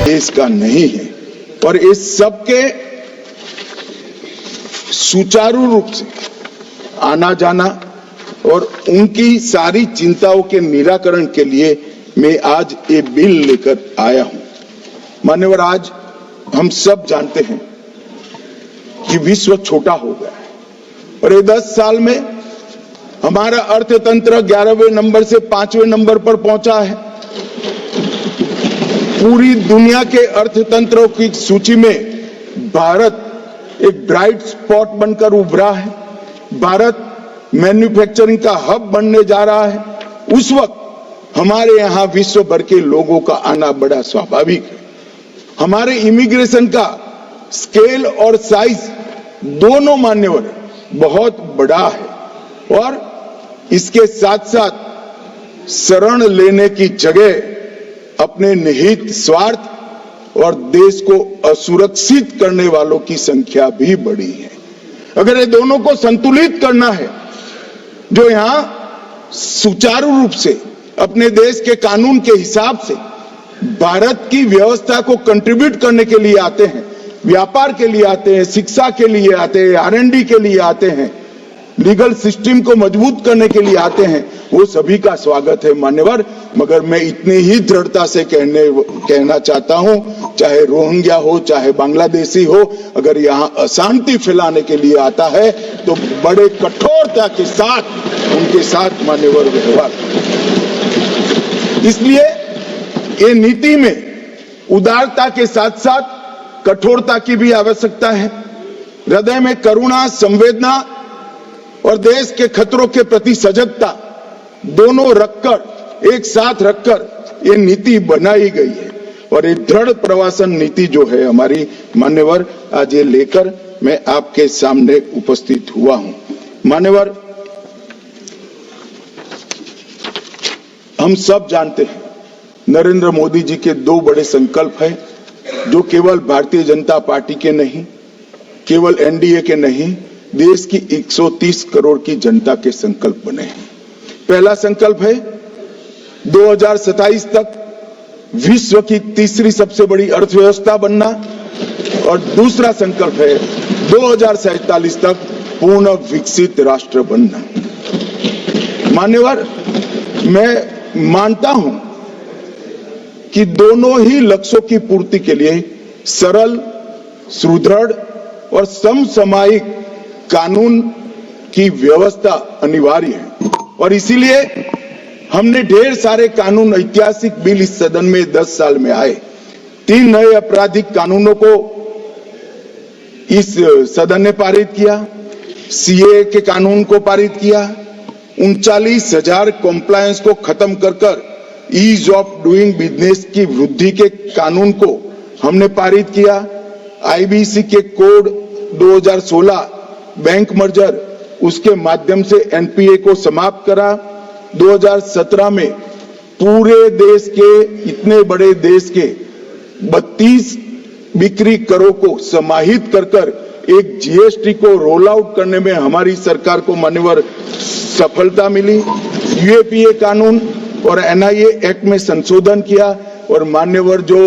देश का नहीं है। और इस सब के सुचारू रूप से आना जाना और उनकी सारी चिंताओं के निराकरण के लिए मैं आज ये बिल लेकर आया हूं। मान्यवर, आज हम सब जानते हैं कि विश्व छोटा हो गया है और ये 10 साल में हमारा अर्थतंत्र 11वें नंबर से 5वें नंबर पर पहुंचा है। पूरी दुनिया के अर्थतंत्रों की सूची में भारत एक ब्राइट स्पॉट बनकर उभरा है। भारत मैन्युफैक्चरिंग का हब बनने जा रहा है। उस वक्त हमारे यहां विश्व भर के लोगों का आना बड़ा स्वाभाविक है। हमारे इमिग्रेशन का स्केल और साइज दोनों मान्यवर बहुत बड़ा है और इसके साथ साथ शरण लेने की जगह अपने निहित स्वार्थ और देश को असुरक्षित करने वालों की संख्या भी बढ़ी है। अगर ये दोनों को संतुलित करना है, जो यहां सुचारू रूप से अपने देश के कानून के हिसाब से भारत की व्यवस्था को कंट्रीब्यूट करने के लिए आते हैं, व्यापार के लिए आते हैं, शिक्षा के लिए आते हैं, R&D के लिए आते हैं, लीगल सिस्टम को मजबूत करने के लिए आते हैं, वो सभी का स्वागत है मान्यवर। मगर मैं इतनी ही दृढ़ता से कहना चाहता हूं, चाहे रोहिंग्या हो, चाहे बांग्लादेशी हो, अगर यहां अशांति फैलाने के लिए आता है तो बड़े कठोरता के साथ उनके साथ मान्यवर व्यवहार। इसलिए ये नीति में उदारता के साथ साथ कठोरता की भी आवश्यकता है। हृदय में करुणा, संवेदना और देश के खतरों के प्रति सजगता दोनों रखकर, एक साथ रखकर ये नीति बनाई गई है। और ये दृढ़ प्रवासन नीति जो है हमारी मान्यवर, आज ये लेकर मैं आपके सामने उपस्थित हुआ हूं। मान्यवर, हम सब जानते हैं नरेंद्र मोदी जी के 2 बड़े संकल्प हैं, जो केवल भारतीय जनता पार्टी के नहीं, केवल एनडीए के नहीं, देश की 130 करोड़ की जनता के संकल्प बने हैं। पहला संकल्प है 2027 तक विश्व की तीसरी सबसे बड़ी अर्थव्यवस्था बनना और दूसरा संकल्प है 2047 तक पूर्ण विकसित राष्ट्र बनना। मान्यवर, मैं मानता हूं कि दोनों ही लक्ष्यों की पूर्ति के लिए सरल, सुदृढ़ और समसामयिक कानून की व्यवस्था अनिवार्य है। और इसीलिए हमने ढेर सारे कानून, ऐतिहासिक बिल इस सदन में 10 साल में आए। 3 नए आपराधिक कानूनों को इस सदन ने पारित किया, सीए के कानून को पारित किया, 39,000 कॉम्प्लायंस को खत्म कर ईज ऑफ डूइंग बिजनेस की वृद्धि के कानून को हमने पारित किया, आईबीसी के कोड 2016 बैंक मर्जर, उसके माध्यम से एनपीए को समाप्त करा। 2017 में पूरे देश के, इतने बड़े देश के 32 बिक्री करों को समाहित कर एक जीएसटी को रोल आउट करने में हमारी सरकार को मान्यवर सफलता मिली। यूएपीए कानून और एनआईए एक्ट में संशोधन किया और मान्यवर, जो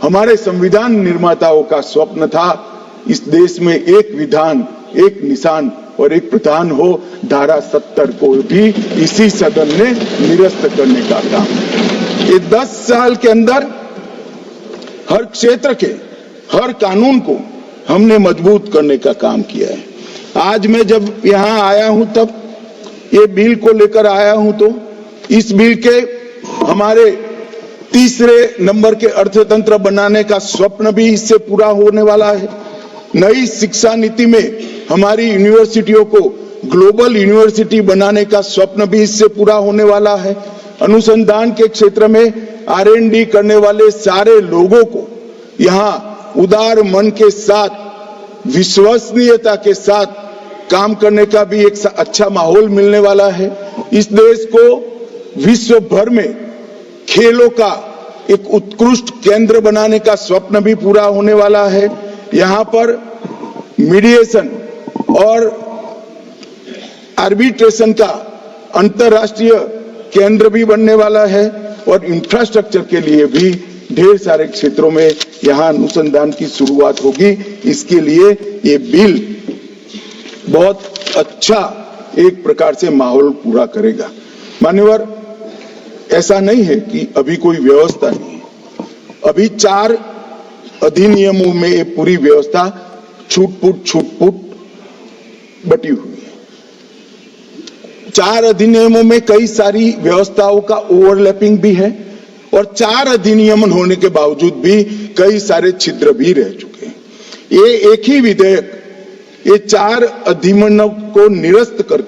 हमारे संविधान निर्माताओं का स्वप्न था, इस देश में एक विधान, एक निशान और एक प्रधान हो, धारा 70 को भी इसी सदन ने निरस्त करने का काम। ये 10 साल के अंदर हर क्षेत्र के हर कानून को हमने मजबूत करने का काम किया है। आज मैं जब यहां आया हूं तब ये बिल को लेकर आया हूं, तो इस बिल के हमारे तीसरे नंबर के अर्थतंत्र बनाने का स्वप्न भी इससे पूरा होने वाला है। नई शिक्षा नीति में हमारी यूनिवर्सिटियों को ग्लोबल यूनिवर्सिटी बनाने का स्वप्न भी इससे पूरा होने वाला है। अनुसंधान के क्षेत्र में R&D करने वाले सारे लोगों को यहाँ उदार मन के साथ, विश्वसनीयता के साथ काम करने का भी एक अच्छा माहौल मिलने वाला है। इस देश को विश्व भर में खेलों का एक उत्कृष्ट केंद्र बनाने का स्वप्न भी पूरा होने वाला है। यहाँ पर मीडिएशन और आर्बिट्रेशन का अंतरराष्ट्रीय केंद्र भी बनने वाला है और इंफ्रास्ट्रक्चर के लिए भी ढेर सारे क्षेत्रों में यहाँ अनुसंधान की शुरुआत होगी। इसके लिए ये बिल बहुत अच्छा एक प्रकार से माहौल पूरा करेगा। मान्यवर, ऐसा नहीं है कि अभी कोई व्यवस्था नहीं है। अभी 4 अधिनियमों में ये पूरी व्यवस्था छूट-फूट बटी हुई है। 4 अधिनियमों में कई सारी व्यवस्थाओं का ओवरलैपिंग भी है और 4 अधिनियम होने के बावजूद भी कई सारे छिद्र भी रह चुके हैं। ये एक ही विधेयक ये 4 अधिनियमों को निरस्त कर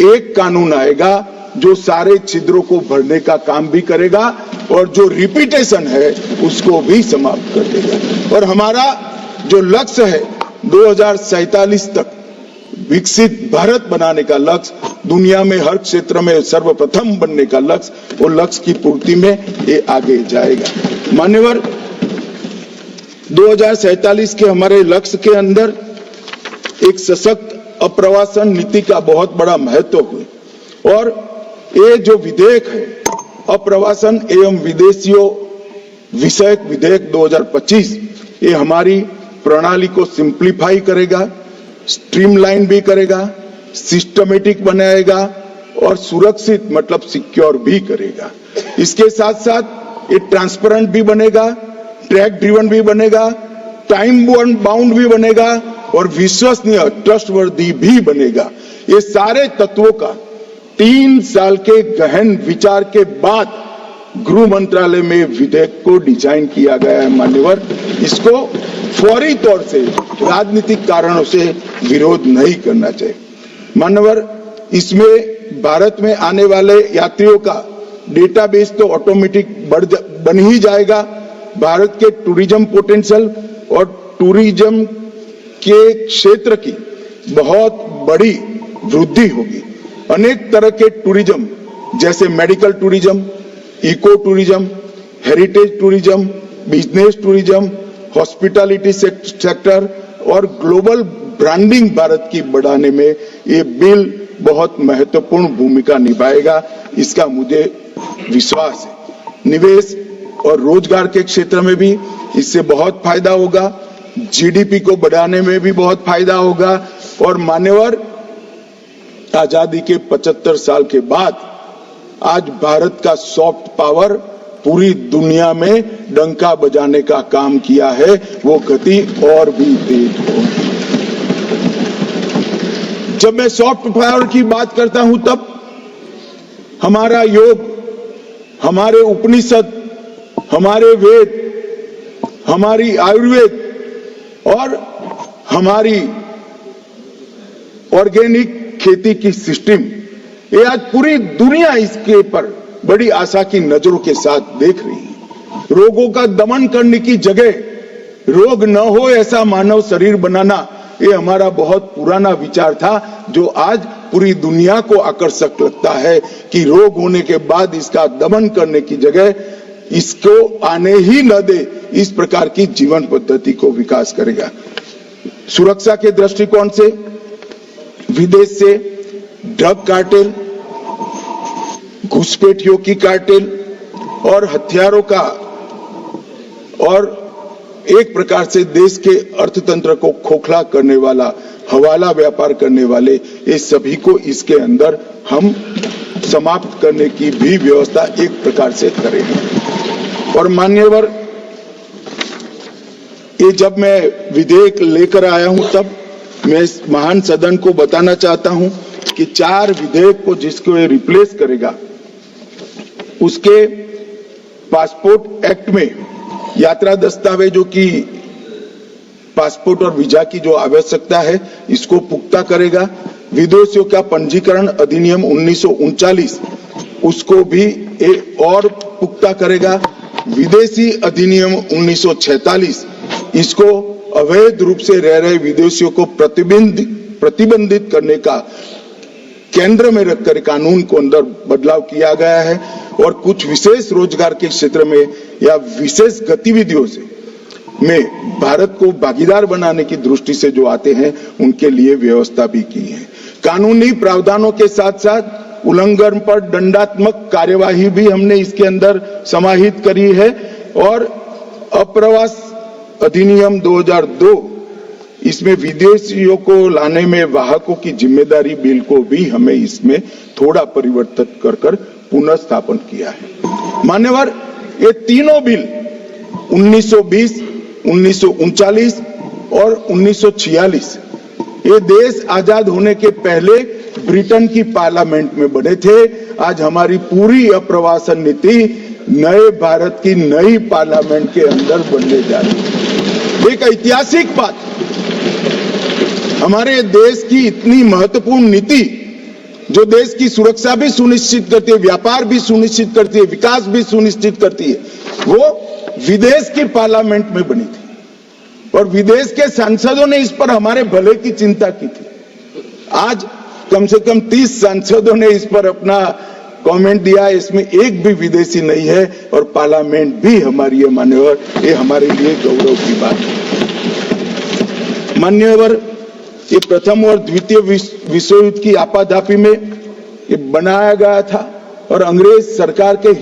एक कानून आएगा जो सारे छिद्रों को भरने का काम भी करेगा और जो रिपीटेशन है उसको भी समाप्त कर देगा। और हमारा जो लक्ष्य है 2047 तक विकसित भारत बनाने का लक्ष्य, दुनिया में हर क्षेत्र में सर्वप्रथम बनने का लक्ष्य, वो लक्ष्य की पूर्ति में ये आगे जाएगा। मान्यवर, 2047 के हमारे लक्ष्य के अंदर एक सशक्त अप्रवासन नीति का बहुत बड़ा महत्व है और ये जो विधेयक है अप्रवासन एवं विदेशियों विषयक विधेयक 2025, ये हमारी प्रणाली को सिंप्लीफाई करेगा, स्ट्रीमलाइन भी करेगा, सिस्टमेटिक बनाएगा और सुरक्षित मतलब सिक्योर भी करेगा। इसके साथ साथ ये ट्रांसपेरेंट भी बनेगा, ट्रैक ड्रिवन भी बनेगा, टाइम बाउंड भी बनेगा और विश्वसनीय ट्रस्टवर्दी भी बनेगा। ये सारे तत्वों का 3 साल के गहन विचार के बाद गृह मंत्रालय में विधेयक को डिजाइन किया गया है। मान्यवर, इसको फौरी तौर से राजनीतिक कारणों से विरोध नहीं करना चाहिए। मान्यवर, इसमें भारत में आने वाले यात्रियों का डेटाबेस तो ऑटोमेटिक बन ही जाएगा। भारत के टूरिज्म पोटेंशियल और टूरिज्म के क्षेत्र की बहुत बड़ी वृद्धि होगी। अनेक तरह के टूरिज्म जैसे medical tourism, eco tourism, heritage tourism, business tourism, hospitality sector और ग्लोबल ब्रांडिंग भारत की बढ़ाने में ये बिल बहुत महत्वपूर्ण भूमिका निभाएगा, इसका मुझे विश्वास है। निवेश और रोजगार के क्षेत्र में भी इससे बहुत फायदा होगा, जीडीपी को बढ़ाने में भी बहुत फायदा होगा और मान्यवर, आजादी के 75 साल के बाद आज भारत का सॉफ्ट पावर पूरी दुनिया में डंका बजाने का काम किया है, वो गति और भी तेज हो। जब मैं सॉफ्ट पावर की बात करता हूं तब हमारा योग, हमारे उपनिषद, हमारे वेद, हमारी आयुर्वेद और हमारी ऑर्गेनिक खेती की सिस्टम, ये आज पूरी दुनिया इसके पर बड़ी आशा की नजरों के साथ देख रही है। रोगों का दमन करने की जगह रोग न हो ऐसा मानव शरीर बनाना, ये हमारा बहुत पुराना विचार था जो आज पूरी दुनिया को आकर्षक लगता है कि रोग होने के बाद इसका दमन करने की जगह इसको आने ही न दे, इस प्रकार की जीवन पद्धति को विकास करेगा। सुरक्षा के दृष्टिकोण से विदेश से ड्रग कार्टेल, घुसपैठियों की कार्टेल और हथियारों का और एक प्रकार से देश के अर्थतंत्र को खोखला करने वाला हवाला व्यापार करने वाले, ये सभी को इसके अंदर हम समाप्त करने की भी व्यवस्था एक प्रकार से करेंगे। और मान्यवर, ये जब मैं विधेयक लेकर आया हूं तब मैं इस महान सदन को बताना चाहता हूं कि 4 विधेयक को जिसको ये रिप्लेस करेगा, उसके पासपोर्ट एक्ट में यात्रा दस्तावेजों की पासपोर्ट और वीजा की जो आवश्यकता है इसको पुख्ता करेगा। विदेशियों का पंजीकरण अधिनियम 1939 उसको भी और पुख्ता करेगा। विदेशी अधिनियम 1946 इसको अवैध रूप से रह रहे विदेशियों को प्रतिबंधित करने का केंद्र में रखकर कानून को अंदर बदलाव किया गया है और कुछ विशेष रोजगार के क्षेत्र में या विशेष गतिविधियों से में भारत को भागीदार बनाने की दृष्टि से जो आते हैं उनके लिए व्यवस्था भी की है। कानूनी प्रावधानों के साथ साथ उल्लंघन पर दंडात्मक कार्यवाही भी हमने इसके अंदर समाहित करी है। और अप्रवास अधिनियम 2002, इसमें विदेशियों को लाने में वाहकों की जिम्मेदारी बिल को भी हमें इसमें थोड़ा परिवर्तित कर पुनः स्थापन किया है। मान्यवर, ये तीनों बिल 1920, 1939 और 1946 ये देश आजाद होने के पहले ब्रिटेन की पार्लियामेंट में बने थे। आज हमारी पूरी अप्रवासन नीति नए भारत की नई पार्लियामेंट के अंदर बनने जा रही है। एक ऐतिहासिक बात, हमारे देश की इतनी महत्वपूर्ण नीति जो देश की सुरक्षा भी सुनिश्चित करती है, व्यापार भी सुनिश्चित करती है, विकास भी सुनिश्चित करती है, वो विदेश की पार्लियामेंट में बनी थी और विदेश के सांसदों ने इस पर हमारे भले की चिंता की थी। आज कम से कम 30 सांसदों ने इस पर अपना कमेंट दिया, इसमें एक भी विदेशी नहीं है और पार्लियामेंट भी हमारी है। मान्यवर, ये हमारे लिए गौरव की बात है। मान्यवर, ये प्रथम और द्वितीय विश्व युद्ध की आपाधापी में ये बनाया गया था और अंग्रेज सरकार के